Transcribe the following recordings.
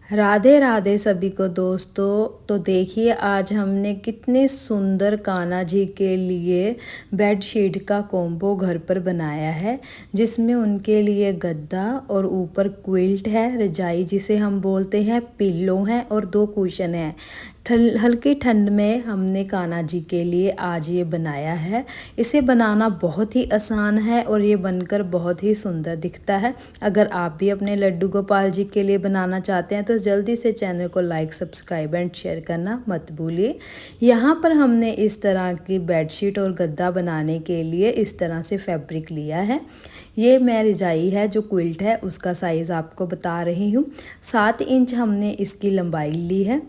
राधे राधे सभी को दोस्तों। तो देखिए आज हमने कितने सुंदर कान्हा जी के लिए बेडशीट का कॉम्बो घर पर बनाया है, जिसमें उनके लिए गद्दा और ऊपर क्विल्ट है, रजाई जिसे हम बोलते हैं, पिल्लो हैं और दो कुशन हैं। हल्की ठंड में हमने कान्हा जी के लिए आज ये बनाया है। इसे बनाना बहुत ही आसान है और ये बनकर बहुत ही सुंदर दिखता है। अगर आप भी अपने लड्डू गोपाल जी के लिए बनाना चाहते हैं तो जल्दी से चैनल को लाइक, सब्सक्राइब एंड शेयर करना मत भूलिए। यहाँ पर हमने इस तरह की बेडशीट और गद्दा बनाने के लिए इस तरह से फैब्रिक लिया है। ये मैं रजाई है जो क्विल्ट है उसका साइज़ आपको बता रही हूँ। 7 इंच हमने इसकी लंबाई ली है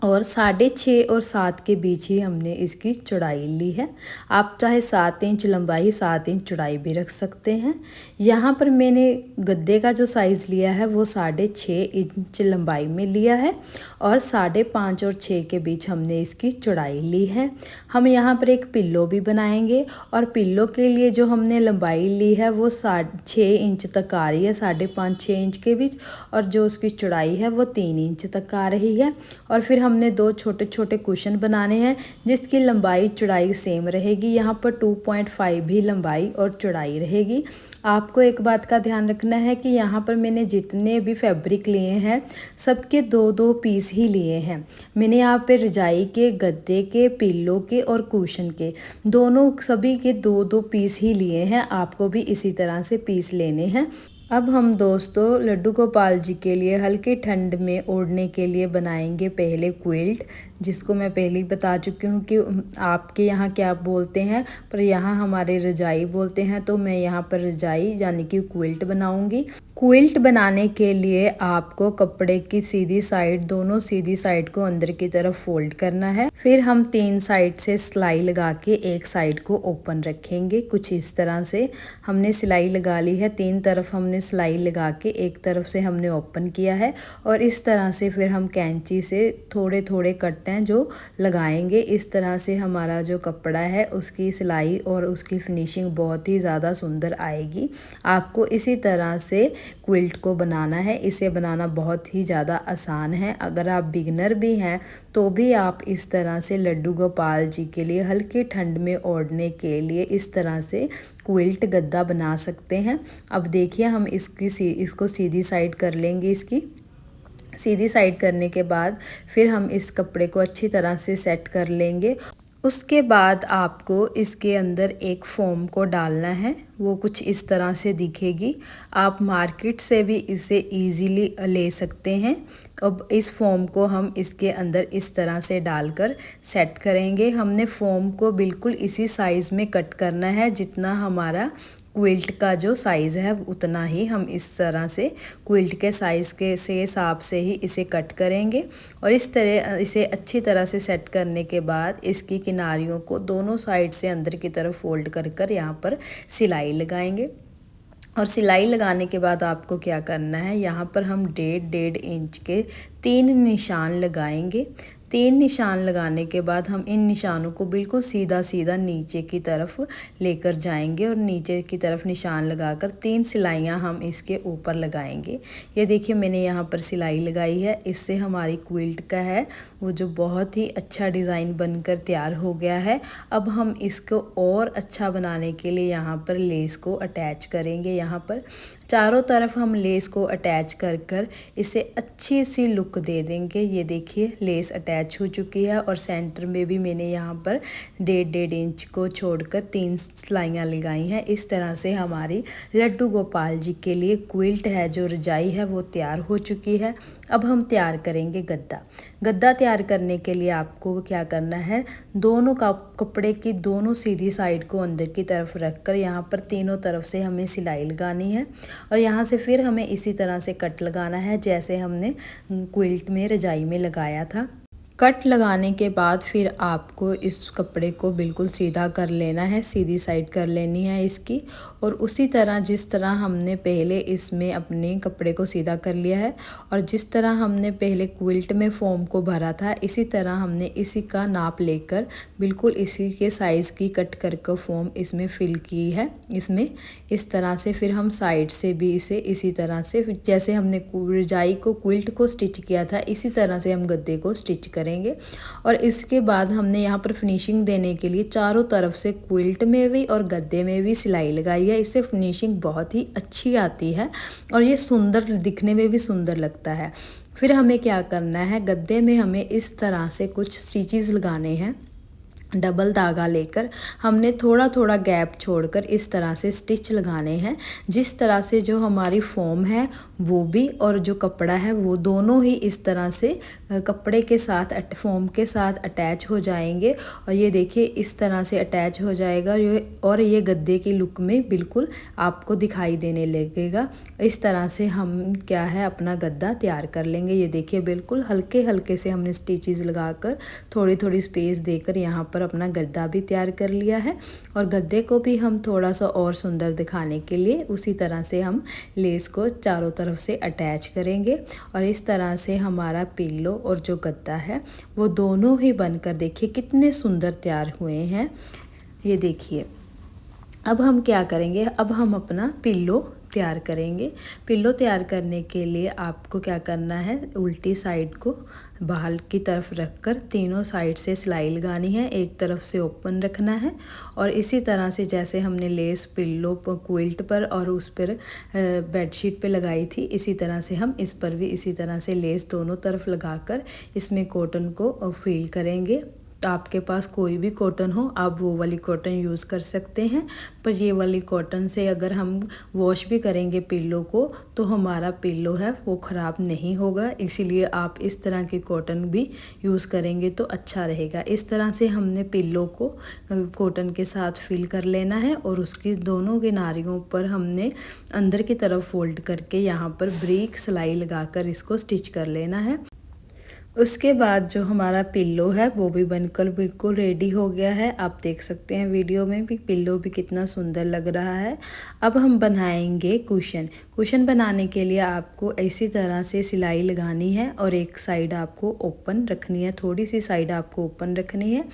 और 6.5 और 7 के बीच ही हमने इसकी चौड़ाई ली है। आप चाहे 7 इंच लंबाई 7 इंच चौड़ाई भी रख सकते हैं। यहाँ पर मैंने गद्दे का जो साइज़ लिया है वो 6.5 इंच लंबाई में लिया है और 5.5 और 6 के बीच हमने इसकी चौड़ाई ली है। हम यहाँ पर एक पिल्लो भी बनाएंगे और पिल्लो के लिए जो हमने लंबाई ली है वो 6 इंच तक आ रही है, 5.5-6 इंच के बीच, और जो उसकी चौड़ाई है वो 3 इंच तक आ रही है। और फिर हमने 2 छोटे छोटे कुशन बनाने हैं जिसकी लंबाई चौड़ाई सेम रहेगी। यहाँ पर 2.5 भी लंबाई और चौड़ाई रहेगी। आपको एक बात का ध्यान रखना है कि यहाँ पर मैंने जितने भी फैब्रिक लिए हैं सबके 2-2 पीस ही लिए हैं। मैंने यहाँ पे रजाई के, गद्दे के, पिल्लो के और कुशन के दोनों सभी के 2-2 पीस ही लिए हैं। आपको भी इसी तरह से पीस लेने हैं। अब हम दोस्तों लड्डू गोपाल जी के लिए हल्की ठंड में ओढ़ने के लिए बनाएंगे पहले क्विल्ट, जिसको मैं पहले ही बता चुकी हूँ कि आपके यहाँ क्या बोलते हैं, पर यहाँ हमारे रजाई बोलते हैं। तो मैं यहाँ पर रजाई यानी कि क्विल्ट बनाऊंगी। क्विल्ट बनाने के लिए आपको कपड़े की सीधी साइड, दोनों सीधी साइड को अंदर की तरफ फोल्ड करना है। फिर हम 3 साइड से सिलाई लगा के एक साइड को ओपन रखेंगे। कुछ इस तरह से हमने सिलाई लगा ली है। 3 तरफ हमने सिलाई लगा के एक तरफ से हमने ओपन किया है और इस तरह से फिर हम कैंची से थोड़े थोड़े कट हैं जो लगाएंगे। इस तरह से हमारा जो कपड़ा है उसकी सिलाई और उसकी फिनिशिंग बहुत ही ज़्यादा सुंदर आएगी। आपको इसी तरह से क्विल्ट को बनाना है। इसे बनाना बहुत ही ज़्यादा आसान है। अगर आप बिगनर भी हैं तो भी आप इस तरह से लड्डू गोपाल जी के लिए हल्की ठंड में ओढ़ने के लिए इस तरह से क्विल्ट गद्दा बना सकते हैं। अब देखिए हम इसको सीधी साइड कर लेंगे। इसकी सीधी साइड करने के बाद फिर हम इस कपड़े को अच्छी तरह से सेट कर लेंगे। उसके बाद आपको इसके अंदर एक फोम को डालना है, वो कुछ इस तरह से दिखेगी। आप मार्केट से भी इसे इजीली ले सकते हैं। अब इस फोम को हम इसके अंदर इस तरह से डालकर सेट करेंगे। हमने फोम को बिल्कुल इसी साइज़ में कट करना है जितना हमारा क्विल्ट का जो साइज़ है उतना ही हम इस तरह से क्विल्ट के साइज़ के से हिसाब से ही इसे कट करेंगे। और इस तरह इसे अच्छी तरह से सेट करने के बाद इसकी किनारियों को दोनों साइड से अंदर की तरफ फोल्ड कर कर यहाँ पर सिलाई लगाएंगे। और सिलाई लगाने के बाद आपको क्या करना है, यहाँ पर हम 1.5 इंच के 3 निशान लगाएंगे। 3 निशान लगाने के बाद हम इन निशानों को बिल्कुल सीधा सीधा नीचे की तरफ लेकर जाएंगे और नीचे की तरफ निशान लगाकर 3 सिलाइयाँ हम इसके ऊपर लगाएंगे। ये देखिए मैंने यहाँ पर सिलाई लगाई है। इससे हमारी क्विल्ट का है वो जो बहुत ही अच्छा डिज़ाइन बनकर तैयार हो गया है। अब हम इसको और अच्छा बनाने के लिए यहाँ पर लेस को अटैच करेंगे। यहाँ पर चारों तरफ हम लेस को अटैच कर कर इसे अच्छी सी लुक दे देंगे। ये देखिए लेस अटैच हो चुकी है और सेंटर में भी मैंने यहाँ पर 1.5 इंच को छोड़कर 3 सिलाइयाँ लगाई हैं। इस तरह से हमारी लड्डू गोपाल जी के लिए क्विल्ट है जो रजाई है वो तैयार हो चुकी है। अब हम तैयार करेंगे गद्दा। गद्दा तैयार करने के लिए आपको क्या करना है, दोनों का कपड़े की दोनों सीधी साइड को अंदर की तरफ रखकर यहाँ पर तीनों तरफ से हमें सिलाई लगानी है और यहाँ से फिर हमें इसी तरह से कट लगाना है जैसे हमने क्विल्ट में रजाई में लगाया था। कट लगाने के बाद फिर आपको इस कपड़े को बिल्कुल सीधा कर लेना है, सीधी साइड कर लेनी है इसकी। और उसी तरह जिस तरह हमने पहले इसमें अपने कपड़े को सीधा कर लिया है और जिस तरह हमने पहले क्विल्ट में फॉर्म को भरा था, इसी तरह हमने इसी का नाप लेकर बिल्कुल इसी के साइज़ की कट करके फॉर्म इसमें फिल की है। इसमें इस तरह से फिर हम साइड से भी इसे इसी तरह से, जैसे हमने रजाई को क्विल्ट को स्टिच किया था, इसी तरह से हम गद्दे को स्टिच करेंगे। और इसके बाद हमने यहाँ पर फिनिशिंग देने के लिए चारों तरफ से क्विल्ट में भी और गद्दे में भी सिलाई लगाई है। इससे फिनिशिंग बहुत ही अच्छी आती है और ये सुंदर दिखने में भी सुंदर लगता है। फिर हमें क्या करना है, गद्दे में हमें इस तरह से कुछ स्टिचेस लगाने हैं। डबल धागा लेकर हमने थोड़ा थोड़ा गैप छोड़कर इस तरह से स्टिच लगाने हैं, जिस तरह से जो हमारी फॉर्म है वो भी और जो कपड़ा है वो दोनों ही इस तरह से कपड़े के साथ फॉर्म के साथ अटैच हो जाएंगे। और ये देखिए इस तरह से अटैच हो जाएगा और ये गद्दे की लुक में बिल्कुल आपको दिखाई देने लगेगा। इस तरह से हम क्या है अपना गद्दा तैयार कर लेंगे। ये देखिए बिल्कुल हल्के हल्के से हमने स्टिचेस लगाकर थोड़ी थोड़ी स्पेस देकर यहाँ पर अपना गद्दा भी तैयार कर लिया है। और गद्दे को भी हम थोड़ा सा और सुंदर दिखाने के लिए उसी तरह से हम लेस को चारों तरफ से अटैच करेंगे। और इस तरह से हमारा पिल्लो और जो गद्दा है वो दोनों ही बनकर देखिए कितने सुंदर तैयार हुए हैं। ये देखिए अब हम क्या करेंगे, अब हम अपना पिल्लो तैयार करेंगे। पिल्लो तैयार करने के लिए आपको क्या करना है, उल्टी साइड को बाहर की तरफ रखकर तीनों साइड से सिलाई लगानी है, एक तरफ से ओपन रखना है। और इसी तरह से जैसे हमने लेस पिल्लो पर क्विल्ट पर और उस पर बेडशीट पे लगाई थी, इसी तरह से हम इस पर भी इसी तरह से लेस दोनों तरफ लगाकर इसमें कॉटन को फिल करेंगे। तो आपके पास कोई भी कॉटन हो आप वो वाली कॉटन यूज़ कर सकते हैं, पर ये वाली कॉटन से अगर हम वॉश भी करेंगे पिल्लो को तो हमारा पिल्लो है वो ख़राब नहीं होगा। इसीलिए आप इस तरह की कॉटन भी यूज़ करेंगे तो अच्छा रहेगा। इस तरह से हमने पिल्लो को कॉटन के साथ फिल कर लेना है और उसकी दोनों किनारियों पर हमने अंदर की तरफ फोल्ड करके यहाँ पर ब्रीक सिलाई लगाकर इसको स्टिच कर लेना है। उसके बाद जो हमारा पिल्लो है वो भी बनकर बिल्कुल रेडी हो गया है। आप देख सकते हैं वीडियो में भी पिल्लो भी कितना सुंदर लग रहा है। अब हम बनाएंगे कुशन। कुशन बनाने के लिए आपको इसी तरह से सिलाई लगानी है और एक साइड आपको ओपन रखनी है, थोड़ी सी साइड आपको ओपन रखनी है।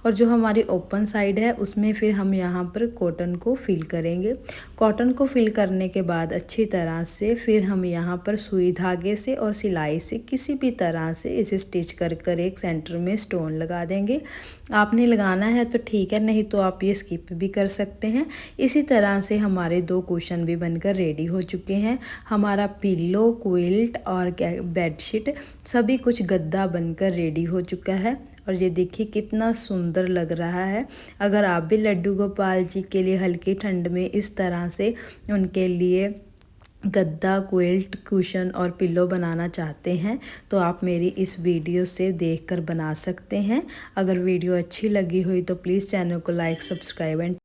और जो हमारी ओपन साइड है उसमें फिर हम यहाँ पर कॉटन को फिल करेंगे। कॉटन को फिल करने के बाद अच्छी तरह से फिर हम यहाँ पर सुई धागे से और सिलाई से किसी भी तरह से इसे स्टिच कर एक सेंटर में स्टोन लगा देंगे। आपने लगाना है तो ठीक है, नहीं तो आप ये स्किप भी कर सकते हैं। इसी तरह से हमारे 2 कुशन भी बनकर रेडी हो चुके हैं। हमारा पिल्लो, क्विल्ट और बेडशीट सभी कुछ गद्दा बनकर रेडी हो चुका है। और ये देखिए कितना सुंदर लग रहा है। अगर आप भी लड्डू गोपाल जी के लिए हल्की ठंड में इस तरह से उनके लिए गद्दा, क्विल्ट, कुशन और पिल्लो बनाना चाहते हैं तो आप मेरी इस वीडियो से देखकर बना सकते हैं। अगर वीडियो अच्छी लगी हुई तो प्लीज़ चैनल को लाइक, सब्सक्राइब एंड